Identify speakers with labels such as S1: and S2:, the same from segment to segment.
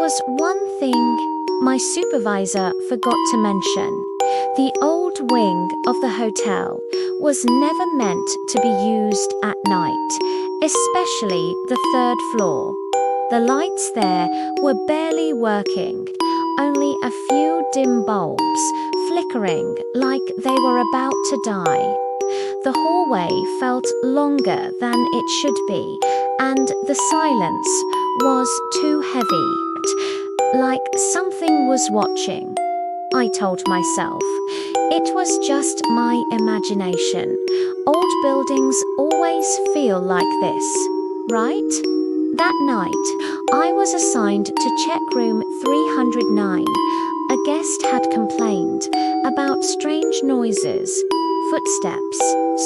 S1: was one thing my supervisor forgot to mention. The old wing of the hotel was never meant to be used at night, especially the third floor. The lights there were barely working, only a few dim bulbs flickering like they were about to die. The hallway felt longer than it should be, and the silence was too heavy, like something was watching. I told myself, it was just my imagination. Old buildings always feel like this, right? That night, I was assigned to check room 309. A guest had complained about strange noises, footsteps,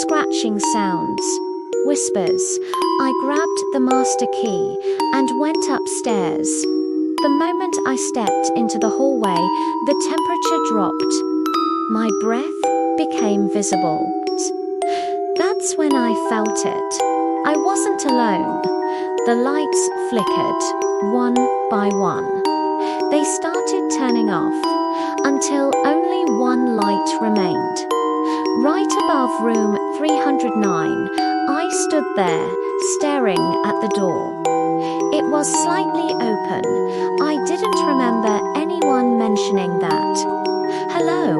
S1: scratching sounds, whispers. I grabbed the master key and went upstairs. The moment I stepped into the hallway, the temperature dropped. My breath became visible. That's when I felt it. I wasn't alone. The lights flickered, one by one. They started turning off, until only one light remained. Right above room 309, I stood there, staring at the door. It was slightly open. I didn't remember anyone mentioning that. Hello,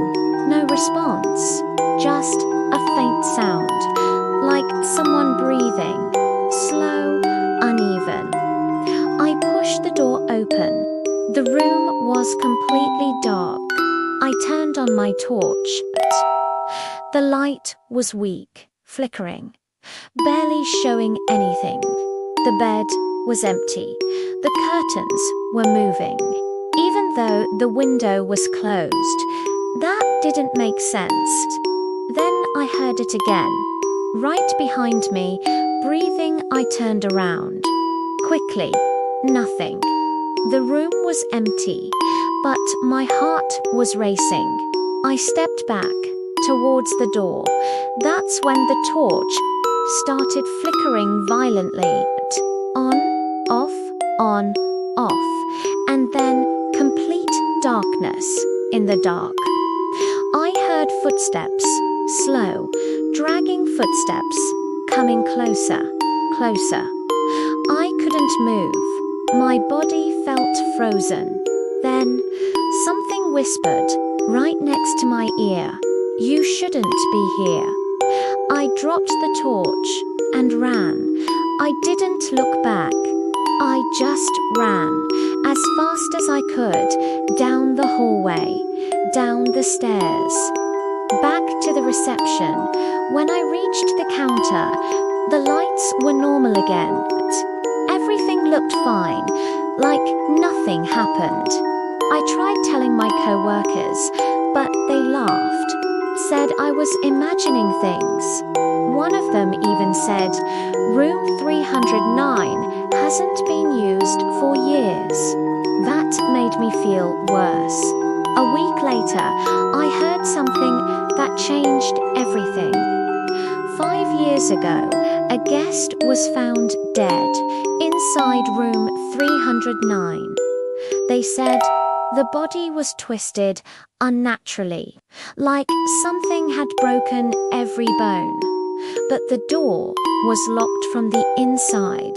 S1: no response. Just a faint sound, like someone breathing, slow, uneven. I pushed the door open. The room was completely dark. I turned on my torch. The light was weak, flickering, barely showing anything. The bed was empty. The curtains were moving, even though the window was closed. That didn't make sense. Then I heard it again. Right behind me, breathing, I turned around. Quickly, nothing. The room was empty, but my heart was racing. I stepped back towards the door. That's when the torch started flickering violently. On, off, and then complete darkness in the dark. I heard footsteps, slow, dragging footsteps, coming closer, closer. I couldn't move. My body felt frozen. Then, something whispered, right next to my ear, "You shouldn't be here." I dropped the torch and ran. I didn't look back. I just ran, as fast as I could, down the hallway, down the stairs, back to the reception. When I reached the counter, the lights were normal again. Everything looked fine, like nothing happened. I tried telling my co-workers, but they laughed, said I was imagining things. One of them even said, "Room 309 hasn't been used for years." That made me feel worse. A week later, I heard something that changed everything. 5 years ago, a guest was found dead inside room 309. They said the body was twisted unnaturally, like something had broken every bone. But the door was locked from the inside,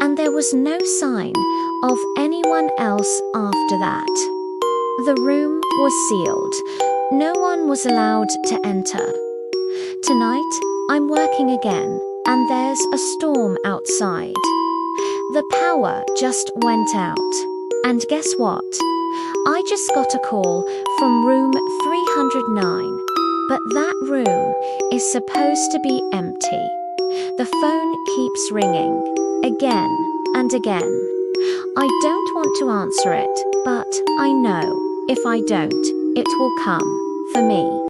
S1: and there was no sign of anyone else after that. The room was sealed. No one was allowed to enter. Tonight, I'm working again, and there's a storm outside. The power just went out. And guess what? I just got a call from room 309. But that room is supposed to be empty. The phone keeps ringing, again and again. I don't want to answer it, but I know if I don't, it will come for me.